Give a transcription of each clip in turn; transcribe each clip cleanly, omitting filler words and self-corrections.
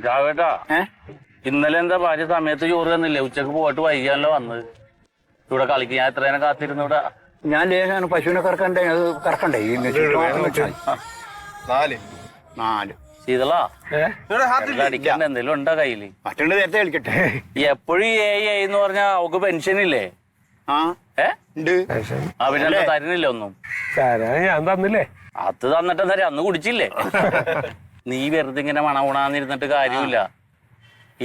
രാവേട്ടാ ഇന്നലെ എന്താ ഭാര്യ സമയത്ത് ചോറ് തന്നില്ലേ? ഉച്ചക്ക് പോയിട്ട് വൈകിയാണല്ലോ വന്നത്. ഇവിടെ കളിക്ക് ഞാൻ എത്ര നേരം കാത്തിരുന്നു ഇവിടെ. ഞാൻ ലേശാണ് പശുവിനെ കറക്കണ്ടേ, അത് കറക്കണ്ടേ നാല് ശീതളാ അടിക്കണ്ട എന്തെങ്കിലും ഉണ്ടോ കയ്യില്? മറ്റുണ്ട് നേരത്തെ കളിക്കട്ടെ. എപ്പോഴും എന്ന് പറഞ്ഞാ അവക്ക് പെൻഷൻ ഇല്ലേ? പിന്നെ തരുന്നില്ല ഒന്നും. ഞാൻ തന്നില്ലേ? അത് തന്നിട്ട് തരാം, അന്ന് കുടിച്ചില്ലേ? നീ വെറുതെ ഇങ്ങനെ മണമുണാന്നിരുന്നിട്ട് കാര്യമില്ല.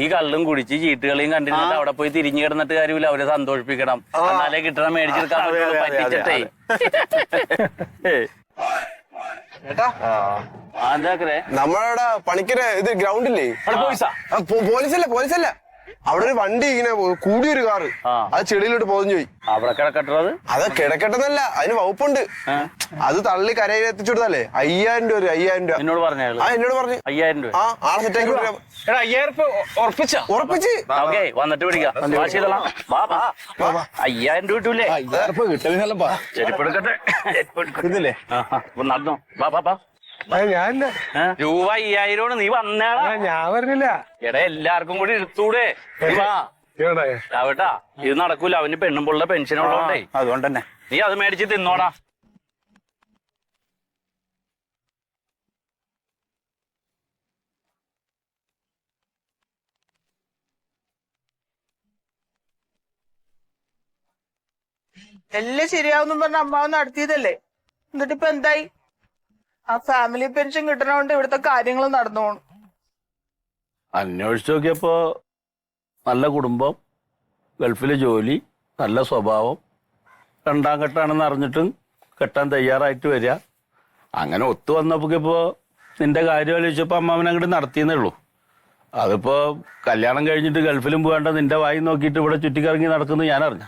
ഈ കള്ളും കുടിച്ച് ചീട്ടുകളിയും കണ്ടിരുന്നിട്ട് അവിടെ പോയി തിരിഞ്ഞു കിടന്നിട്ട് കാര്യമില്ല. അവരെ സന്തോഷിപ്പിക്കണം, എന്നാലേ കിട്ടണം മേടിച്ചെടുക്കാൻ പറ്റിച്ചിട്ടേ. നമ്മളവിടെ പണിക്കര ഇത് ഗ്രൗണ്ടില്ലേ, പോലീസല്ല അവിടെ ഒരു വണ്ടി ഇങ്ങനെ കൂടിയൊരു കാറ് അത് ചെടിയിലോട്ട് പോന്നു പോയി. അവിടെ കിടക്കട്ടത് അത് കിടക്കട്ടെന്നല്ല, അതിന് വകുപ്പുണ്ട്. അത് തള്ളി കരയിൽ എത്തിച്ചു കൊടുത്താലേ 5000 രൂപ 5000 രൂപ എന്നോട് പറഞ്ഞു. എന്നോട് പറഞ്ഞു 5000 രൂപ. ആളെ സെറ്റാക്കി 5000 ഉറപ്പിച്ച് വന്നിട്ട് പിടിക്കാം. 5000 രൂപ കിട്ടൂലേ? ചെരുപ്പെടുക്കട്ടെ നടന്നോ. രൂപ 5000 നീ വന്നേടാ. ഞാൻ പറഞ്ഞില്ല. എടാ എല്ലാവർക്കും കൂടി എടുത്തൂടെ? രാവേട്ടാ ഇത് നടക്കൂല. അവന് പെണ്ണുമ്പോളുടെ പെൻഷൻ ഉള്ളതുകൊണ്ടേ അതുകൊണ്ട് തന്നെ നീ അത് മേടിച്ച് തിന്നോടാ. എല്ലാം ശരിയാവുന്നു പറഞ്ഞ അമ്മാവ് നടത്തിയതല്ലേ, എന്നിട്ടിപ്പൊ എന്തായി? ആ ഫാമിലി പെൻഷൻ കിട്ടണോണ്ട് ഇവിടുത്തെ കാര്യങ്ങൾ നടന്നു പോണു. അന്വേഷിച്ചു നോക്കിയപ്പോ നല്ല കുടുംബം, ഗൾഫിലെ ജോലി, നല്ല സ്വഭാവം, 2ാം കെട്ടാണെന്ന് അറിഞ്ഞിട്ടും കെട്ടാൻ തയ്യാറായിട്ട് വരിക. അങ്ങനെ ഒത്തു വന്നപ്പോ നിന്റെ കാര്യം ആലോചിച്ചപ്പോ അമ്മാവൻ അങ്ങോട്ട് നടത്തിയെന്നേ ഉള്ളൂ. അതിപ്പോ കല്യാണം കഴിഞ്ഞിട്ട് ഗൾഫിലും പോകാണ്ട് നിന്റെ വായി നോക്കിയിട്ട് ഇവിടെ ചുറ്റിക്കറങ്ങി നടക്കുന്നത് ഞാൻ അറിഞ്ഞ.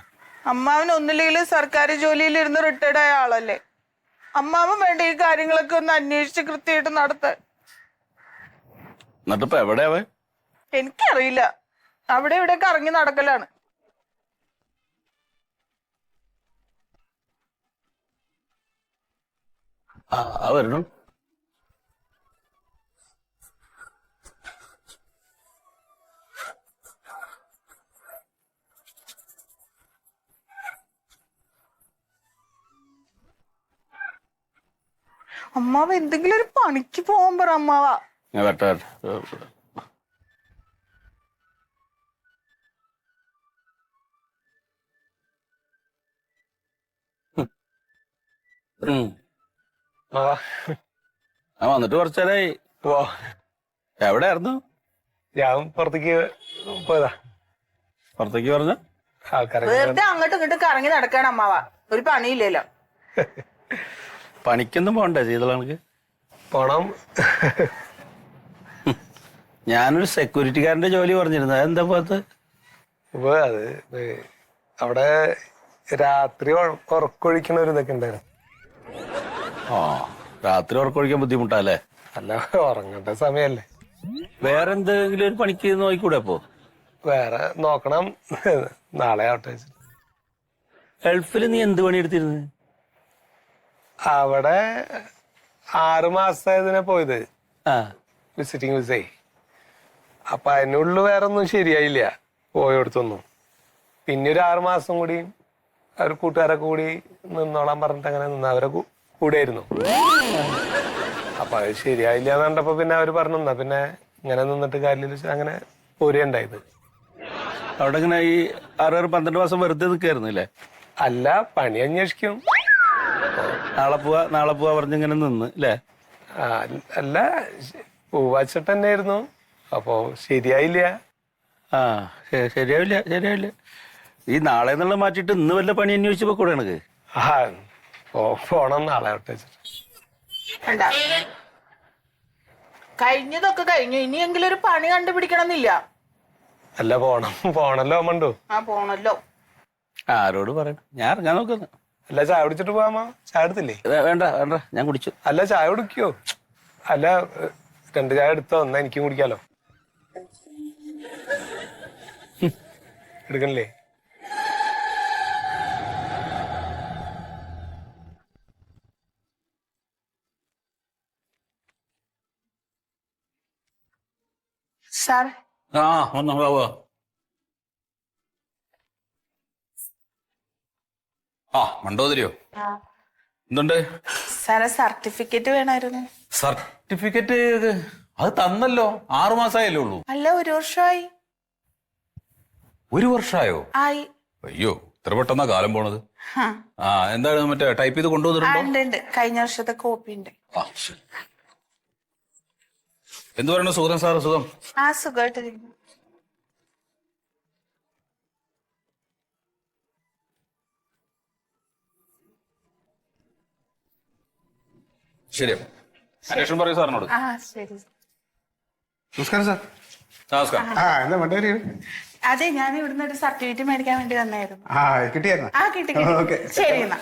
അമ്മാവൻ ഒന്നില്ലെങ്കിലും സർക്കാർ ജോലിയിൽ ഇരുന്ന് റിട്ടയർഡ് ആയ ആളല്ലേ. അമ്മാവൻ വേണ്ട ഈ കാര്യങ്ങളൊക്കെ ഒന്ന് അന്വേഷിച്ച് കൃത്യമായിട്ട് നടത്താൻ. എന്നിട്ടിപ്പോ എവിടെയാവ? എനിക്കറിയില്ല, അവിടെ ഇവിടെ കറങ്ങി നടക്കലാണ്. വരണം. അമ്മാവ എന്തെങ്കിലും ഒരു പണിക്ക് പോകാൻ പറ അമ്മാവ. വന്നിട്ട് കുറച്ചേരായി. എവിടെയായിരുന്നു? ഞാൻ പുറത്തേക്ക് പോയതാ. പുറത്തേക്ക് പറഞ്ഞ വെറുതെ അങ്ങോട്ടും ഇങ്ങോട്ടും കറങ്ങി നടക്കാണ് അമ്മാവ, ഒരു പണിയില്ലല്ലോ. പണിക്കൊന്നും പോണ്ടേ ചെയ്തോളാనికి? പോണം. ഞാനൊരു സെക്യൂരിറ്റിക്കാരന്റെ ജോലി പറഞ്ഞിരുന്നു, അതെന്താ പോകത്ത്? ഇപ്പൊ അത് അവിടെ രാത്രി ഉറക്കൊഴിക്കണ ഒരു ഇതൊക്കെ ഉണ്ടായിരുന്നു. രാത്രി ഉറക്കൊഴിക്കാൻ ബുദ്ധിമുട്ടല്ലേ? അല്ല, ഉറങ്ങേണ്ട സമയല്ലേ. വേറെ എന്തെങ്കിലും ഒരു പണിക്ക് നോക്കിക്കൂടെ അപ്പോ? വേറെ നോക്കണം, നാളെ ആവട്ടെ. ഗൾഫിൽ നീ എന്ത് പണി എടുത്തിരുന്നു? അവിടെ 6 മാസമായതിനെ പോയത്, വിസിറ്റിംഗ് വിസേ. അപ്പൊ അതിനുള്ളിൽ വേറെ ഒന്നും ശരിയായില്ല പോയോടത്തൊന്നും. പിന്നെ ഒരു 6 മാസം കൂടി അവർ കൂട്ടുകാരൊക്കെ കൂടി നിന്നോളാൻ പറഞ്ഞിട്ട് അങ്ങനെ നിന്ന് അവരെ കൂടെയായിരുന്നു. അപ്പൊ അത് ശരിയായില്ല എന്ന് കണ്ടപ്പോ പിന്നെ അവര് പറഞ്ഞു എന്നാ പിന്നെ ഇങ്ങനെ നിന്നിട്ട് കാര്യമില്ല, അങ്ങനെ പോരുണ്ടായത്. അവിടെ ഇങ്ങനെ ഈ 6-12 മാസം വെറുതെ നിൽക്കായിരുന്നില്ലേ? അല്ല, പണി അന്വേഷിക്കും. നാളെ പോവാ പറഞ്ഞിങ്ങനെ നിന്ന് അല്ലേ? അല്ല, പൂവാച്ചിട്ട് തന്നെയായിരുന്നു. അപ്പൊ ശരിയായില്ല. ശരിയാവില്ല. ഈ നാളെ എന്നുള്ള മാറ്റിട്ട് ഇന്ന് വല്ല പണി അന്വേഷിച്ചപ്പോ കൂടെ എനിക്ക് പോണം, നാളെ ആവട്ടെ. കഴിഞ്ഞതൊക്കെ കഴിഞ്ഞു, ഇനിയെങ്കിലും ഒരു പണി കണ്ടുപിടിക്കണം എന്നില്ല. അല്ല, പോണല്ലോ മണ്ടു. പോണല്ലോ. ആരോട് പറയണം, ഞാൻ ഇറങ്ങാൻ നോക്കുന്നു. അല്ല, ചായ കുടിച്ചിട്ട് പോവാമോ? ചായ എടുത്തില്ലേ? വേണ്ട ഞാൻ കുടിച്ചു. അല്ല, ചായ കുടിക്കോ? അല്ല, 2 ചായ എടുത്തോ, എന്നാ എനിക്കും കുടിക്കാലോ. എടുക്കണില്ലേ? സാർ ആ വന്നോ വാ ആ മണ്ടോതിരിയോ എന്തുണ്ട് സാറെ സർട്ടിഫിക്കറ്റ് വേണമായിരുന്നു. സർട്ടിഫിക്കറ്റ് അത് തന്നല്ലോ 6 മാസമായല്ലേ ഉള്ളൂ. അല്ല 1 വർഷമായി. 1 വർഷമായോ? ആയി. അയ്യോ ഇത്ര പെട്ടെന്നാ കാലം പോണത്. ഹാ. ആ എന്താണ് മറ്റേ ടൈപ്പ് ചെയ്ത് കൊണ്ടുവന്നിട്ടുണ്ടോ? ഉണ്ട് കഴിഞ്ഞ വർഷത്തെ കോപ്പി ഉണ്ട്. ആ ശരി. എന്ത് പറയണു സുഖം സാറ്? സുഖം. ആ സുഖമായിട്ടിരിക്കുന്നു. ശരി അന്വേഷണം പറയൂ സാറിനോട്. ആ ശരി. നമസ്കാരം സാർ. നമസ്കാരം. എന്താ വണ്ടി? അതെ ഞാൻ ഇവിടുന്ന് ഒരു സർട്ടിഫിക്കറ്റ് മേടിക്കാൻ വേണ്ടി വന്നായിരുന്നു. കിട്ടിയായിരുന്നു. ആ കിട്ടി കിട്ടി. ശരി എന്നാ.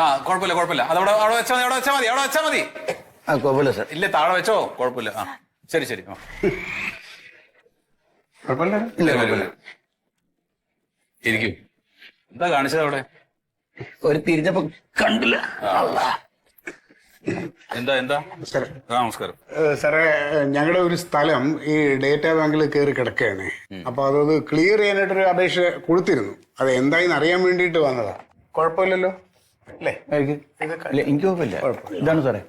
ആ കുഴപ്പമില്ല കുഴപ്പമില്ല അതവിടെ അവിടെ വെച്ചാൽ മതി അവിടെ വെച്ചാൽ മതി. കുഴപ്പമില്ല സാർ. ഇല്ല താഴെ വെച്ചോ കുഴപ്പമില്ല. ആ ശരി ശരി. ആ ഇല്ല കുഴപ്പമില്ല. ഇരിക്കൂ. എന്താ കാണിച്ചത് അവിടെ? ഒരു തിരിഞ്ഞപ്പോ കണ്ടില്ല. എന്താ നമസ്കാരം. സാറേ ഞങ്ങളുടെ ഒരു സ്ഥലം ഈ ഡേറ്റാ ബാങ്കിൽ കയറി കിടക്കുകയാണ്. അപ്പൊ അതത് ക്ലിയർ ചെയ്യാനായിട്ടൊരു അപേക്ഷ കൊടുത്തിരുന്നു. അത് എന്തായെന്ന് അറിയാൻ വേണ്ടിയിട്ട് വന്നതാ. കുഴപ്പമില്ലല്ലോ അല്ലേ? എനിക്ക് കുഴപ്പമില്ല. ഇതാണ് സാറേ.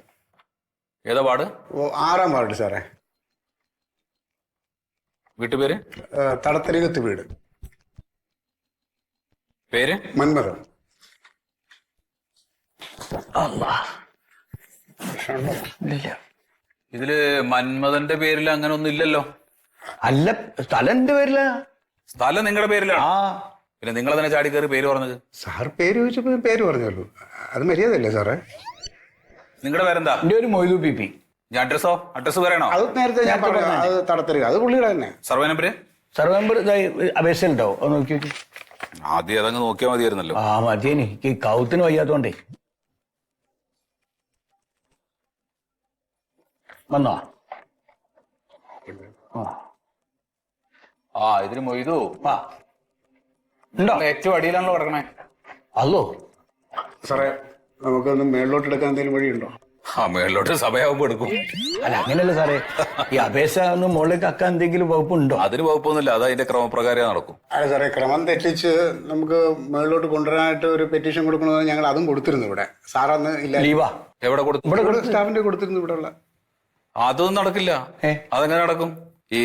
ഏതാ വാർഡ്? 6-ാം വാർഡ് സാറേ. വീട്ടുപേര്? തടത്തരികത്ത് വീട്. പേര്? മന്മഥൻ. ഇതില് മന്മഥന്റെ പേരിൽ അങ്ങനെ ഒന്നും ഇല്ലല്ലോ. അല്ല സ്ഥലം എന്റെ പേരില. സ്ഥലം നിങ്ങളുടെ പേരിലാണ്. പിന്നെ നിങ്ങൾ തന്നെ ചാടി കയറി പേര് പറഞ്ഞത്? സാർ പേര് ചോദിച്ചപ്പോ പേര് പറഞ്ഞല്ലോ. അത് മര്യാദയല്ലേ സാറേ? നിങ്ങളുടെ പേരെന്താ? എന്റെ ഒരു മൊയ്തു പി. അഡ്രസ് പറയണോ? അത് നേരത്തെ ഞാൻ പറഞ്ഞു. അത് തടത്തരിക. അത് പുള്ളിയുടെ തന്നെ. Survey number? സർവേ നമ്പർ അപേക്ഷ ഉണ്ടാവും. അത് നോക്കി നോക്കി. ആദ്യം അതങ്ങ് നോക്കിയാൽ മതിയായിരുന്നല്ലോ. ആ മതിയേനി. എനിക്ക് കൗത്തിന് വയ്യാത്തോണ്ടേ. വന്നോ? ആ ഇതിന് മൊയ്തു. ആ ഉണ്ടോ? ഏറ്റവും അടിയിലാണല്ലോ കിടക്കണേ. അല്ലോ സാറേ നമുക്കൊന്ന് മേളിലോട്ട് എടുക്കാൻ എന്തെങ്കിലും വഴിയുണ്ടോ? ആ മേളിലോട്ട് സഭയാവുമ്പോ എടുക്കും. അല്ല അങ്ങനെയല്ല സാറേ. ഈ അപേക്ഷ ഒന്ന് മുകളിലേക്ക് ആക്കാൻ എന്തെങ്കിലും വകുപ്പുണ്ടോ? അതിന് വകുപ്പൊന്നുമില്ല. അത് അതിന്റെ ക്രമപ്രകാരം നടക്കും. അല്ല സാറേ ക്രമം തെറ്റിച്ച് നമുക്ക് മേളിലോട്ട് കൊണ്ടുവരാനായിട്ട് ഒരു പെറ്റീഷൻ കൊടുക്കണമെന്ന് ഞങ്ങൾ അതും കൊടുത്തിരുന്നു ഇവിടെ. സാറന്ന് ഇല്ല. ലീവാ എവിടെ കൊടുത്തു? ഇവിടെ സ്റ്റാഫിന്റെ കൊടുത്തിരുന്നു ഇവിടെ ഉള്ള. അതൊന്നും നടക്കില്ല. അതെങ്ങനെ നടക്കും? ഈ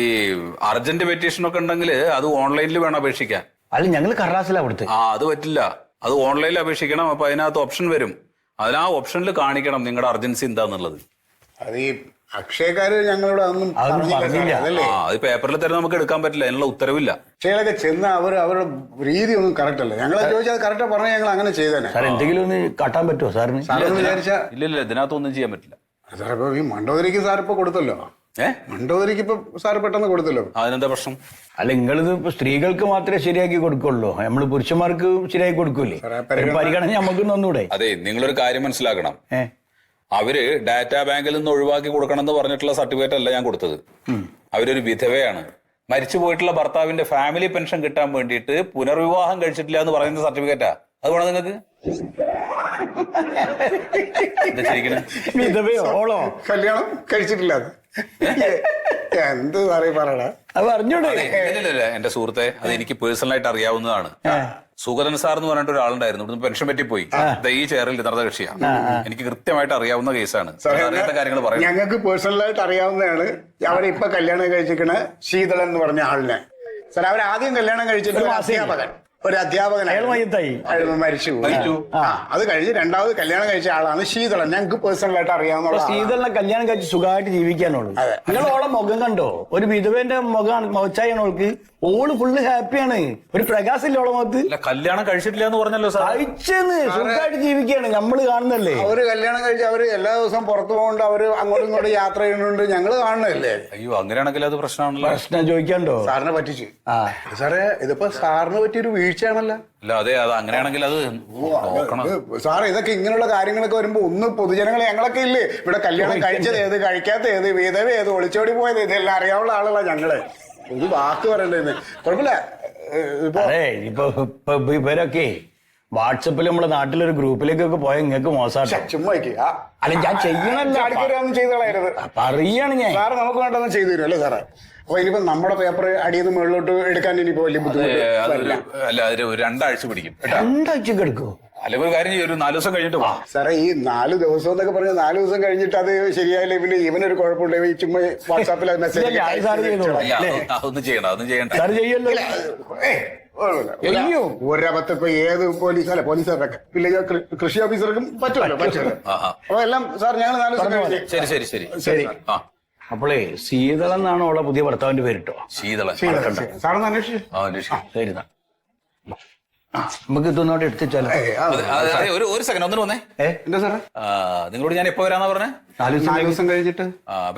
അർജന്റ് പെറ്റീഷൻ ഒക്കെ ഉണ്ടെങ്കിൽ അത് ഓൺലൈനിൽ വേണം അപേക്ഷിക്കാൻ. അല്ല ഞങ്ങൾ കർലാസിലാ കൊടുത്ത്. അത് പറ്റില്ല. അത് ഓൺലൈനിൽ അപേക്ഷിക്കണം. അപ്പൊ അതിനകത്ത് ഓപ്ഷൻ വരും. അതിന് ആ ഓപ്ഷനിൽ കാണിക്കണം നിങ്ങളുടെ അർജൻസി എന്താന്നുള്ളത്. അത് ഈ അക്ഷയക്കാര് ഞങ്ങളിവിടെ ഒന്നും പറഞ്ഞില്ല. അതല്ലേ അത് പേപ്പറിൽ തരുന്ന നമുക്ക് എടുക്കാൻ പറ്റില്ല. അതിനുള്ള ഉത്തരവില്ല. അക്ഷയയിലൊക്കെ ചെന്ന് അവരുടെ രീതി ഒന്നും കറക്റ്റ് അല്ല. ഞങ്ങളെ ചോദിച്ചാൽ കറക്റ്റ് പറഞ്ഞാൽ ഞങ്ങൾ അങ്ങനെ ചെയ്തേനെ. സാർ എന്തെങ്കിലും ഒന്ന് കാട്ടാൻ പറ്റുമോ സാറിന്? സാറെന്ന് വിചാരിച്ചാ ഇല്ല ഇതിനകത്തൊന്നും ചെയ്യാൻ പറ്റില്ല. സാർ ഇപ്പൊ ഈ മണ്ടോദരിക്ക് സാർ ഇപ്പൊ കൊടുത്തല്ലോ. മണ്ടോദരിക്ക് ഇപ്പൊ സാർ പെട്ടെന്ന് കൊടുത്തല്ലോ. അതിനെന്താ പ്രശ്നം? അല്ല നിങ്ങളിത് ഇപ്പൊ സ്ത്രീകൾക്ക് മാത്രമേ ശരിയാക്കി കൊടുക്കുള്ളൂ. നമ്മള് പുരുഷന്മാർക്ക് ശരിയാക്കി കൊടുക്കൂലേ? പരിഗണന നമുക്ക് ഒന്നുകൂടെ. അതെ നിങ്ങളൊരു കാര്യം മനസ്സിലാക്കണം. അവര് ഡാറ്റാ ബാങ്കിൽ നിന്ന് ഒഴിവാക്കി കൊടുക്കണം എന്ന് പറഞ്ഞിട്ടുള്ള സർട്ടിഫിക്കറ്റ് അല്ല ഞാൻ കൊടുത്തത്. അവരൊരു വിധവയാണ്. മരിച്ചു പോയിട്ടുള്ള ഭർത്താവിന്റെ ഫാമിലി പെൻഷൻ കിട്ടാൻ വേണ്ടിയിട്ട് പുനർവിവാഹം കഴിച്ചിട്ടില്ല എന്ന് പറയുന്ന സർട്ടിഫിക്കറ്റാ. അത് വേണം നിങ്ങൾക്ക്? വിധവയോ ഓളോ? കല്യാണം കഴിച്ചിട്ടില്ല. എന്ത് സാറേ പറയണ? അത് അറിഞ്ഞൂടെ? എന്റെ സുഹൃത്തെ അത് എനിക്ക് പേഴ്സണലായിട്ട് അറിയാവുന്നതാണ്. സുഗതൻ സാർ എന്ന് പറഞ്ഞിട്ട് ഒരാളുണ്ടായിരുന്നു. ഇവിടുന്ന് പെൻഷൻ പറ്റിപ്പോയി. ഈ ചെയറിൽ ഇന്നത്തെ കക്ഷിയാണ്. എനിക്ക് കൃത്യമായിട്ട് അറിയാവുന്ന കേസാണ്. അറിയാത്ത കാര്യങ്ങൾ പറയാം. ഞങ്ങൾക്ക് പേഴ്സണലായിട്ട് അറിയാവുന്നതാണ്. അവരിപ്പൊ കല്യാണം കഴിച്ചിരിക്കണ ശീതളൻ എന്ന് പറഞ്ഞ ആളിനെ. സാർ അവരാദ്യം കല്യാണം കഴിച്ചിട്ട് ഒരു അധ്യാപകൻ മരിച്ചു. അത് കഴിഞ്ഞ് രണ്ടാമത് കല്യാണം കഴിച്ച ആളാണ് ശീതളൻ. ഞങ്ങൾക്ക് പേഴ്സണലായിട്ട് അറിയാവുന്ന. ശീതളിനെ കല്യാണം കഴിച്ച് സുഖമായിട്ട് ജീവിക്കാനുള്ളൂ. നിങ്ങൾ ഓളെ മുഖം കണ്ടോ? ഒരു വിധവേന്റെ മുഖമാണ് മുഖച്ചായാണ് ഓൾക്ക്. ഓള് ഫുള്ള് ഹാപ്പിയാണ്. ഒരു പ്രകാശമില്ല ഓളെ മുഖത്ത്. കല്യാണം കഴിച്ചിട്ടില്ല എന്ന് പറഞ്ഞല്ലോ സാർ. കഴിച്ചെന്ന് സുഖമായിട്ട് ജീവിക്കുകയാണ്. നമ്മള് കാണുന്നല്ലേ? അവര് കല്യാണം കഴിച്ച് അവര് എല്ലാ ദിവസവും പുറത്തു പോകുന്നുണ്ട്. അവര് അങ്ങോട്ടും ഇങ്ങോട്ടും യാത്ര ചെയ്യുന്നുണ്ട്. ഞങ്ങള് കാണുന്നല്ലേ? അയ്യോ അങ്ങനെയാണെങ്കിൽ അത് പ്രശ്നമാണല്ലോ. പ്രശ്നം ചോദിക്കാണ്ടോ? സാറിനെ പറ്റിച്ചു. സാറേ ഇതിപ്പോ സാറിന് പറ്റിയൊരു വീഴ്ചയാണല്ലോ. അല്ല അതെ അത് അങ്ങനെയാണെങ്കിൽ അത് നോക്കണം. സാറേ ഇതൊക്കെ ഇങ്ങനെയുള്ള കാര്യങ്ങളൊക്കെ വരുമ്പോ ഒന്ന് പൊതുജനങ്ങളെ ഞങ്ങളൊക്കെ ഇല്ലേ ഇവിടെ കല്യാണം കഴിച്ചത് ഏത് കഴിക്കാത്ത ഏത് വിധവ ഏത് ഒളിച്ചോടി പോയത് ഇതെല്ലാം അറിയാവുന്ന ആളുകളാ ഞങ്ങള്. ഒരു വാക്ക് പറയണ്ടേന്ന് കുഴപ്പമില്ല. അതെ ഇപ്പൊ ഇവരൊക്കെ വാട്സപ്പിൽ നമ്മളെ നാട്ടിലൊരു ഗ്രൂപ്പിലേക്കൊക്കെ പോയ നിങ്ങൾക്ക് മോശമാട്ടോ. ചുമ്മാ ഇരിക്ക്. അല്ല ഞാൻ ചെയ്യണല്ലോ, ചാടിക്കരൊന്നും ചെയ്ത് കളയരുത്. പറയാണ് ഞാൻ. സാറ് നമുക്ക് വേണ്ടതൊന്നും ചെയ്തു തരും അല്ലേ സാറേ? അപ്പൊ ഇനിയിപ്പോ നമ്മുടെ പേപ്പർ അടിയിൽ നിന്ന് മുകളിലോട്ട് എടുക്കാൻ ഇനിയിപ്പോ വലിയ ബുദ്ധിമുട്ട് അല്ല അതിന് ഒരു 2 ആഴ്ച പിടിക്കും കേട്ടോ. 2 ആഴ്ചക്ക് എടുക്കുമോ? അല്ലെങ്കിൽ ഒരു കാര്യം ചെയ്യും, ഒരു 4 ദിവസം കഴിഞ്ഞിട്ട് വാ. സാറേ ഈ 4 ദിവസം എന്നൊക്കെ പറഞ്ഞ 4 ദിവസം കഴിഞ്ഞിട്ട് അത് ശരിയായില്ല, പിന്നെ ഇവനൊരു കുഴപ്പമുണ്ട്, ഈ ചുമ്മാ വാട്സാപ്പിൽ മെസ്സേജ് ഇല്ല, ഞാൻ സാറ് ചെയ്തോളാം. അല്ല, അതൊന്നും ചെയ്യണ്ട സാറ് ചെയ്യല്ലോ. അയ്യോ ഒരബദ്ധം ഇപ്പൊ ഏത് പോലീസുകാരൊക്കെ ഇല്ലെങ്കിൽ കൃഷി ഓഫീസർക്കും പറ്റുമല്ലോ. അപ്പൊ എല്ലാം സാർ ഞങ്ങൾ 4 ദിവസം കഴിഞ്ഞ് ശരി ശരി. അപ്പോളേ ശീതള എന്നാണ് അവളെ പുതിയ ഭർത്താവിന്റെ പേരിട്ടോ. ശീതളൻ. സാറൊന്ന് അന്വേഷിച്ചു. ശരി എന്നാ. നമുക്ക് ഇതൊന്നോട്ട് എടുത്തിച്ചാലോ? ഒരു സെക്കൻഡ് ഒന്നിനു വന്നേ. എന്താ സാറേ? നിങ്ങളോട് ഞാൻ എപ്പോ വരാന്നാ പറഞ്ഞേ? 4 ദിവസം കഴിഞ്ഞിട്ട്.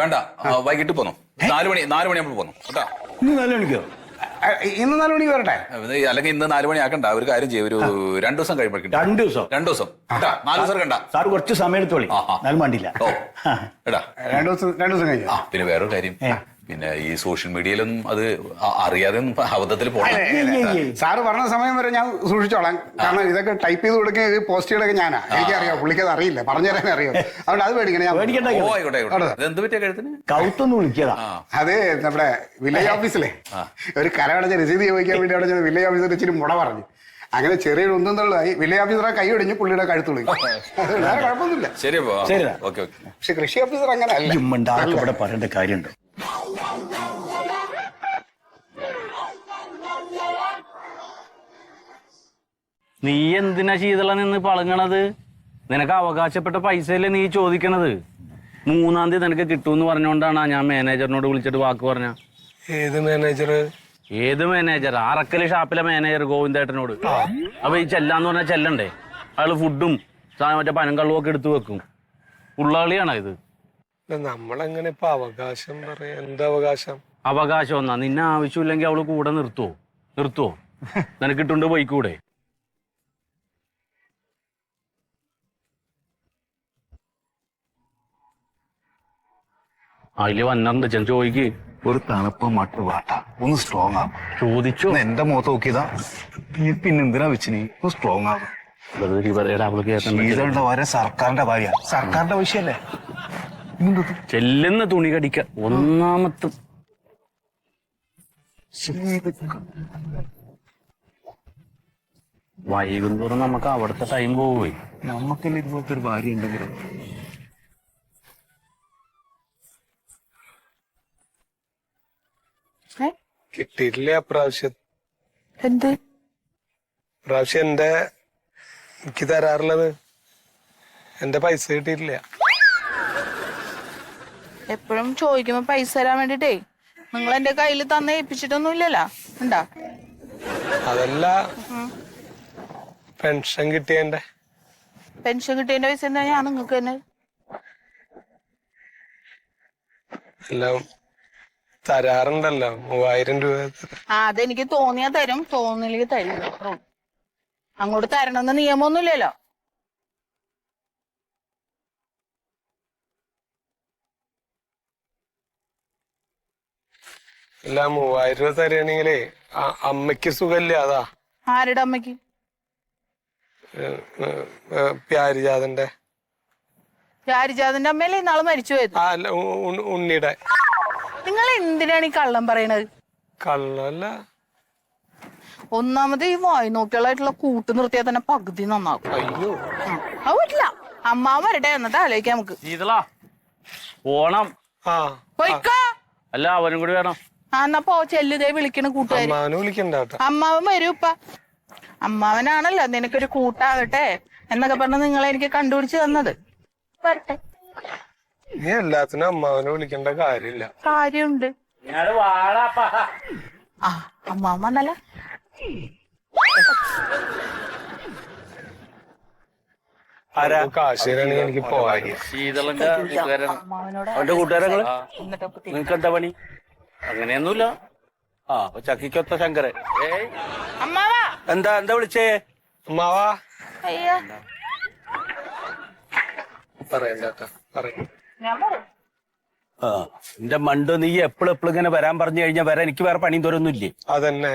വേണ്ട, വൈകിട്ട് പോന്നു. 4 മണിയാകുമ്പോൾ പോന്നു കേട്ടോ. ഇന്ന് 4 മണിക്കോ? ഇന്ന് 4 മണിക്ക് വരട്ടെ? അല്ലെങ്കിൽ ഇന്ന് 4 മണി ആക്കണ്ട, ഒരു കാര്യം ചെയ്യും, ഒരു 2 ദിവസം കഴിയുമ്പോഴേക്കും. 2 ദിവസം? 2 ദിവസം കേട്ടാ. 4 ദിവസം കണ്ട സാർ കുറച്ച് സമയം എടുത്തോളി. എന്നാലും വേണ്ടില്ല. എടാ 2 ദിവസം കഴിഞ്ഞു. പിന്നെ വേറൊരു കാര്യം, പിന്നെ ഈ സോഷ്യൽ മീഡിയയിലൊന്നും അത് അറിയാതെ അബദ്ധത്തിൽ പോകണം. സാറ് പറഞ്ഞ സമയം വരെ ഞാൻ സൂക്ഷിച്ചോളാം. കാരണം ഇതൊക്കെ ടൈപ്പ് ചെയ്ത് കൊടുക്കുക, പോസ്റ്റുകളൊക്കെ ഞാനാ. എനിക്കറിയാം, പുള്ളിക്കത് അറിയില്ല, പറഞ്ഞു തരാൻ അറിയാം. അതുകൊണ്ട് അത് പേടിക്കണം. ഞാൻ എന്ത് പറ്റിയ കഴുത്തിന് കൗത്തൊന്നും വിളിക്കതാ. അത് നമ്മുടെ വില്ലേജ് ഓഫീസിലെ ഒരു കരമടച്ച രസീത് ചോദിക്കാൻ വേണ്ടി അവിടെ ചെന്ന് വില്ലേജ് ഓഫീസർ ഇച്ചിരി മുട പറഞ്ഞു. അങ്ങനെ ചെറിയൊരു ഒന്നും തള്ളായി. വില്ലേജ് ഓഫീസറെ കൈ ഒടിഞ്ഞ് പുള്ളിയുടെ കഴുത്തുള്ളി. വേറെ കുഴപ്പമൊന്നുമില്ല. ശരി. പക്ഷെ കൃഷി ഓഫീസർ അങ്ങനെ അല്ല. ഇവിടെ പറയേണ്ട കാര്യമുണ്ടോ? നീ എന്തിനാ ശീതള നിന്ന് പളങ്ങണത്? നിനക്ക് അവകാശപ്പെട്ട പൈസയല്ലേ നീ ചോദിക്കണത്? 3-ാം തീയതി നിനക്ക് കിട്ടുമെന്ന് പറഞ്ഞുകൊണ്ടാണ് ഞാൻ മാനേജറിനോട് വിളിച്ചിട്ട് വാക്ക് പറഞ്ഞ. ഏത് മാനേജർ? ഏത് മാനേജർ? അറക്കല് ഷാപ്പിലെ മാനേജർ ഗോവിന്ദേട്ടനോട്. അപ്പൊ ഈ ചെല്ലാന്ന് പറഞ്ഞാൽ ചെല്ലണ്ടേ? അയാള് ഫുഡും മറ്റേ പനങ്കള്ളും ഒക്കെ എടുത്തു വെക്കും. ഉള്ളകളിയാണോ ഇത്? നമ്മളെങ്ങനെ ഇപ്പൊ അവകാശം പറയാ? എന്താ അവകാശം? അവകാശം ഒന്നാ. നിന്നെ ആവശ്യമില്ലെങ്കിൽ അവള് കൂടെ നിർത്തുവോ? നിനക്ക് ഇട്ടുണ്ട് പോയിക്കൂടെ? അതില് വന്നിട്ടുണ്ട്. ചെന്ന് ചോദിക്ക്. ഒരു തണുപ്പ് മട്ട് വാട്ട ഒന്ന് സ്ട്രോങ് ആവും. ചോദിച്ചോ? എന്റെ മുഖത്ത് നോക്കിയതാ. പിന്നെ എന്തിനാ വെച്ചിനി ഒന്ന് സ്ട്രോങ് ആവും. ശീതളുടെ വരെ സർക്കാരിന്റെ ഭാര്യ, സർക്കാരിന്റെ വിഷയല്ലേ. ചെല്ലുന്ന തുണി കടിക്ക. ഒന്നാമത്തെ വൈകുന്നേരം നമുക്ക് അവിടുത്തെ ടൈം പോവുകയെ. നമുക്കെല്ലാം ഇതുപോലത്തെ ഒരു ഭാര്യ ഉണ്ടെങ്കിലും കിട്ടിയിട്ടില്ല അപ്രാവശ്യം. എന്ത് പ്രാവശ്യം എനിക്ക് തരാറുള്ളത് എന്റെ പൈസ കിട്ടിയിട്ടില്ല. എപ്പോഴും ചോദിക്കുമ്പോ പൈസ തരാൻ വേണ്ടിട്ടേ നിങ്ങൾ എന്റെ കയ്യിൽ തന്നെ ഏൽപ്പിച്ചിട്ടൊന്നും ഇല്ലല്ലോ. ഉണ്ടാ? അതല്ല, പെൻഷൻ കിട്ടിയതിന്റെ പൈസ എന്താ ഞാൻ നിങ്ങൾക്ക് തന്നെ എല്ലാം തരാറുണ്ടല്ലോ. 3000 രൂപ. അതെനിക്ക് തോന്നിയാ തരും, തോന്നില്ലെങ്കിൽ തരില്ല. അങ്ങോട്ട് തരണമെന്ന് നിയമമൊന്നുമില്ലല്ലോ. അല്ല, 3000 രൂപ തരുകയാണെങ്കിലേ അമ്മയ്ക്ക് സുഖമില്ല. അതാ. ആരുടെ അമ്മയ്ക്ക്? പ്യാരിജാതന്റെ. പ്യാരിജാതന്റെ അമ്മയല്ലേ ഇന്നാള് മരിച്ചു പോയത്? അല്ല, ഉണ്ണിയുടെ. നിങ്ങൾ എന്തിനാണ് ഈ കള്ളം പറയണത്? കള്ളല്ല. ഒന്നാമത് ഈ വായി നോക്കിയുള്ളായിട്ടുള്ള കൂട്ട് നിർത്തിയാൽ തന്നെ പകുതി നന്നാക്കും. അയ്യോ, അത് പറ്റില്ല. അമ്മാവൻ വരട്ടെ, എന്നിട്ട് ആലോചിക്കാം നമുക്ക്. ഓണം പോയിക്കോ. അല്ല, അവനും കൂടി വേണം. എന്നാ പോ, ചെല്ലുതേ വിളിക്കണ കൂട്ടുകാരി. അമ്മാവനെ വിളിക്കണ്ട കേട്ടോ. അമ്മാവൻ വരൂ. ഇപ്പ അമ്മാവനാണല്ലോ നിനക്കൊരു കൂട്ടാകട്ടെ എന്നൊക്കെ പറഞ്ഞ് നിങ്ങളെ എനിക്ക് കണ്ടുപിടിച്ച് തന്നത്. വരട്ടെ. നീ എല്ലാത്തിനും അമ്മാവനെ വിളിക്കേണ്ട കാര്യമില്ല. കാര്യമുണ്ട്. ആ, അമ്മാവൻ വന്നല്ല. കാശിനാണെങ്കിൽ എനിക്ക് പോവാൻ. ശീതളന്റെ അമ്മാവനോട് അവന്റെ കൂട്ടുകാരങ്ങള് എന്നിട്ടൊക്കെ നിനക്ക് എന്താ പണി? അങ്ങനെയൊന്നുമില്ല. അപ്പൊ ചക്കിക്കൊത്ത ശങ്കരൻ. അമ്മാവാ. എന്താ വിളിച്ചേ? അമ്മാവാ. അയ്യോ, പറയണ്ട പറയും. ഞാൻ പറയും. എന്റെ മണ്ട്, നീ എപ്പോഴും ഇങ്ങനെ വരാൻ പറഞ്ഞു കഴിഞ്ഞാൽ വരാൻ എനിക്ക് വേറെ പണിയും തോരൊന്നും ഇല്ലേ? അതന്നെ.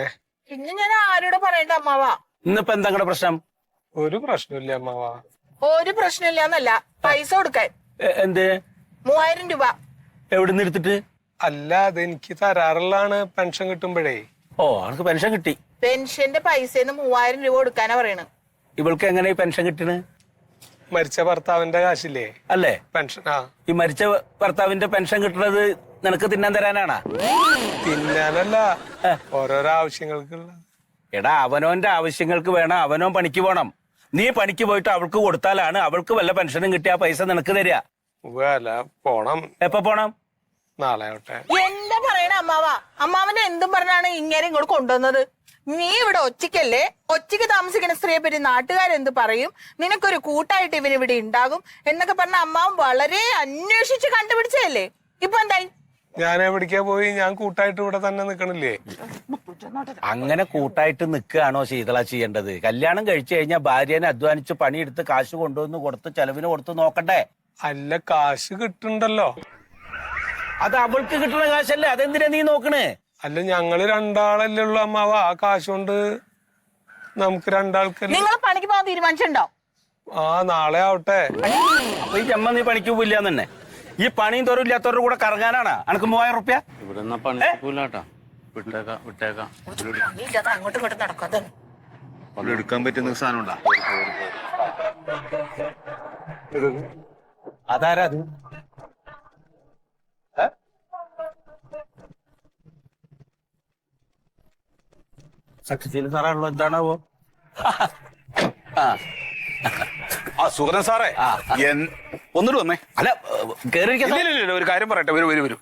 പിന്നെ ഞാൻ ആരോട് പറയണ്ട അമ്മാവാ? ഇന്നിപ്പോ എന്താ പ്രശ്നം? ഒരു പ്രശ്നമില്ല അമ്മാവ. ഒരു പ്രശ്നമില്ലാന്നല്ല, പൈസ കൊടുക്കാൻ എന്തേ 3000 രൂപ. എവിടുന്ന് എടുത്തിട്ട്? അല്ല, അത് എനിക്ക് തരാറുള്ളതാണ് പെൻഷൻ കിട്ടുമ്പോഴേ. ഓ, അവർക്ക് പെൻഷൻ കിട്ടി. പെൻഷന്റെ പൈസന്ന് 3000 രൂപ കൊടുക്കാനാ പറയണത്. ഇവൾക്ക് എങ്ങനെ ഈ പെൻഷൻ കിട്ടണ്? മരിച്ച ഭർത്താവിന്റെ കാശില്ലേ അല്ലേ പെൻഷൻ? ആ, ഈ മരിച്ച ഭർത്താവിന്റെ പെൻഷൻ കിട്ടുന്നത് നിനക്ക് തിന്നാൻ തരാനാണാ? തിന്നാനല്ല, ഓരോരോ ആവശ്യങ്ങൾക്കുള്ള. എടാ, അവനോന്റെ ആവശ്യങ്ങൾക്ക് വേണം അവനോൻ പണിക്ക് പോണം. നീ പണിക്ക് പോയിട്ട് അവൾക്ക് കൊടുത്താലാണ് അവൾക്ക് വല്ല പെൻഷനും കിട്ടിയ ആ പൈസ നിനക്ക് തരിക. അല്ല, പോണം. എപ്പ പോണം? നാളെ ആവട്ടെ. എന്താ പറയണ അമ്മാവ? അമ്മാവന്റെ എന്തും പറഞ്ഞാണ് ഇങ്ങനെ ഇങ്ങോട്ട് കൊണ്ടുവന്നത്? നീ ഇവിടെ ഒറ്റയ്ക്കല്ലേ? ഒറ്റയ്ക്ക് താമസിക്കുന്ന സ്ത്രീയെ പറ്റി നാട്ടുകാരെന്ത് പറയും? നിനക്കൊരു കൂട്ടായിട്ട് ഇവന് ഇവിടെ ഉണ്ടാകും എന്നൊക്കെ പറഞ്ഞ അമ്മാവൻ വളരെ അന്വേഷിച്ച് കണ്ടുപിടിച്ചതല്ലേ. ഇപ്പൊ എന്തായി? ഞാൻ എവിടേക്കാ പോയി? ഞാൻ കൂട്ടായിട്ട് ഇവിടെ തന്നെ നിക്കണില്ലേ? അങ്ങനെ കൂട്ടായിട്ട് നിൽക്കുകയാണോ ശീതള ചെയ്യേണ്ടത്? കല്യാണം കഴിച്ചു കഴിഞ്ഞാൽ ഭാര്യനെ അധ്വാനിച്ച് പണിയെടുത്ത് കാശ് കൊണ്ടുവന്ന് കൊടുത്ത് ചെലവിന് കൊടുത്ത് നോക്കണ്ടേ? അല്ല, കാശ് കിട്ടുന്നുണ്ടല്ലോ. അത് അവൾക്ക് കിട്ടുന്ന കാശല്ലേ, അതെന്തിനാ നീ നോക്കണേ? അല്ല, ഞങ്ങള് രണ്ടാളല്ലേ ഉള്ളു അമ്മാവ. ആ കാശ് കൊണ്ട് നമുക്ക് രണ്ടാൾക്ക്. നിങ്ങൾ പണിക്ക് പോകാൻ തീരുമാനിച്ചിട്ടുണ്ടോ? ആ, നാളെ ആവട്ടെ. അപ്പൊ ഈ ജമ്മ നീ പണിക്ക് പോയില്ല തന്നെ? ഈ പണിയും തോറും ഇല്ലാത്തവരുടെ കൂടെ കറങ്ങാനാണ് അനക്ക് 3000 റുപ്യ? ഇവിടെ നിന്നാ പണി പോലാട്ടാ. വിട്ടേക്കാം വിട്ടേക്കാം. അങ്ങോട്ടും ഇങ്ങോട്ടും നടക്കാതെ എടുക്കാൻ പറ്റുന്ന സാധനം ഉണ്ടാ? അതാരാ അത്? സത്യശീല സാറാണല്ലോ, എന്താണാവോ? ആ സുഗതൻ സാറേ, ഒന്നിട്ട് വന്നേ. അല്ല, കേറിയിരിക്കാൻ. ഇല്ല, ഒരു കാര്യം പറയട്ടെ. വരൂ.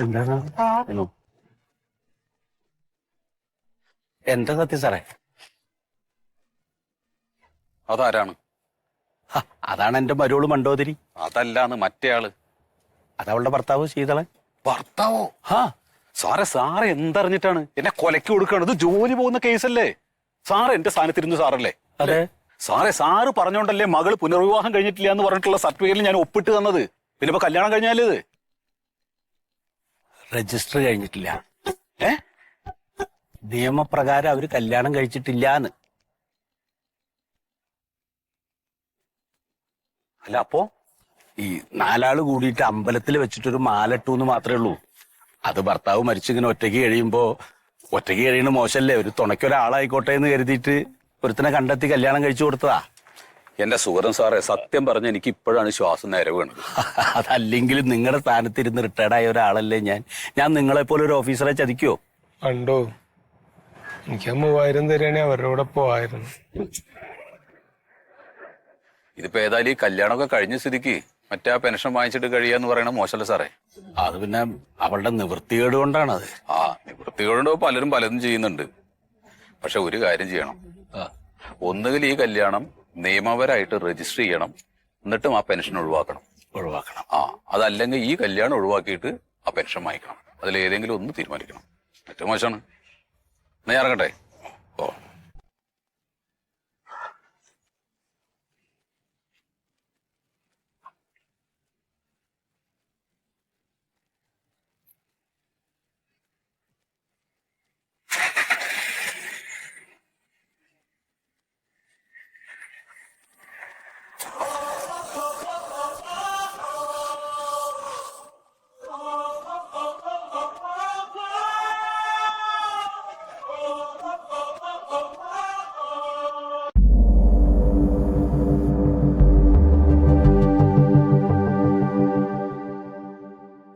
എന്താണ്? എന്താ സത്യം സാറേ? അതാരാണ്? അതാണ് എന്റെ മരുവള് മണ്ടോതിരി. അതല്ലാന്ന് മറ്റേ ആള്. അതവളുടെ ഭർത്താവ് ശീതളൻ. ഭർത്താവോ? സാറേ എന്തറിഞ്ഞിട്ടാണ് എന്നെ കൊലക്ക് കൊടുക്കുകയാണ്? ഇത് ജോലി പോകുന്ന കേസല്ലേ? സാറ് എന്റെ സ്ഥാനത്തിരുന്നു സാറല്ലേ? അതെ സാറ് പറഞ്ഞോണ്ടല്ലേ മകള് പുനർവിവാഹം കഴിഞ്ഞിട്ടില്ല എന്ന് പറഞ്ഞിട്ടുള്ള സർട്ടിഫിക്കറ്റിൽ ഞാൻ ഒപ്പിട്ട് തന്നത്. പിന്നെ ഇപ്പൊ കല്യാണം കഴിഞ്ഞാല് ഇത് രജിസ്റ്റർ കഴിഞ്ഞിട്ടില്ല. നിയമപ്രകാരം അവര് കല്യാണം കഴിച്ചിട്ടില്ലാന്ന്. അല്ല, അപ്പോ ഈ 4 ആള് കൂടിയിട്ട് അമ്പലത്തിൽ വെച്ചിട്ടൊരു മാലട്ടൂന്ന് മാത്രമേ ഉള്ളൂ. അത് ഭർത്താവ് മരിച്ചിങ്ങനെ ഒറ്റയ്ക്ക് കഴിയണ മോശമല്ലേ? ഒരു തുണയ്ക്കൊരാളായിക്കോട്ടെ എന്ന് കരുതിയിട്ട് ഒരുത്തനെ കണ്ടെത്തി കല്യാണം കഴിച്ചു കൊടുത്തതാ. എന്റെ സുഗതൻ സാറേ, സത്യം പറഞ്ഞ എനിക്ക് ഇപ്പോഴാണ് ശ്വാസം നേരെ വീണത്. അതല്ലെങ്കിലും നിങ്ങളുടെ സ്ഥാനത്തിരുന്ന് റിട്ടയർഡായ ഒരാളല്ലേ ഞാൻ നിങ്ങളെപ്പോലെ ഒരു ഓഫീസറെ ചതിക്കോ? കണ്ടോ, എനിക്ക് 3000 തരാണെ അവരുടെ കൂടെ പോവായിരുന്നു. ഇതിപ്പോ ഏതായാലും ഈ കല്യാണമൊക്കെ കഴിഞ്ഞ സ്ഥിതിക്ക് മറ്റേ ആ പെൻഷൻ വാങ്ങിച്ചിട്ട് കഴിയാന്ന് പറയണ മോശമല്ല സാറേ? അത് പിന്നെ അവളുടെ നിവൃത്തികേട് കൊണ്ടാണത്. ആ, നിവൃത്തികളുണ്ടോ പലരും പലതും ചെയ്യുന്നുണ്ട്. പക്ഷെ ഒരു കാര്യം ചെയ്യണം. ഒന്നുകിൽ ഈ കല്യാണം നിയമപരമായിട്ട് രജിസ്റ്റർ ചെയ്യണം, എന്നിട്ടും ആ പെൻഷൻ ഒഴിവാക്കണം. അതല്ലെങ്കിൽ ഈ കല്യാണം ഒഴിവാക്കിയിട്ട് ആ പെൻഷൻ വാങ്ങിക്കണം. അതിലേതെങ്കിലും ഒന്ന് തീരുമാനിക്കണം. ഏറ്റവും മോശമാണ്. എന്നാ ഇറങ്ങട്ടെ. ഓ.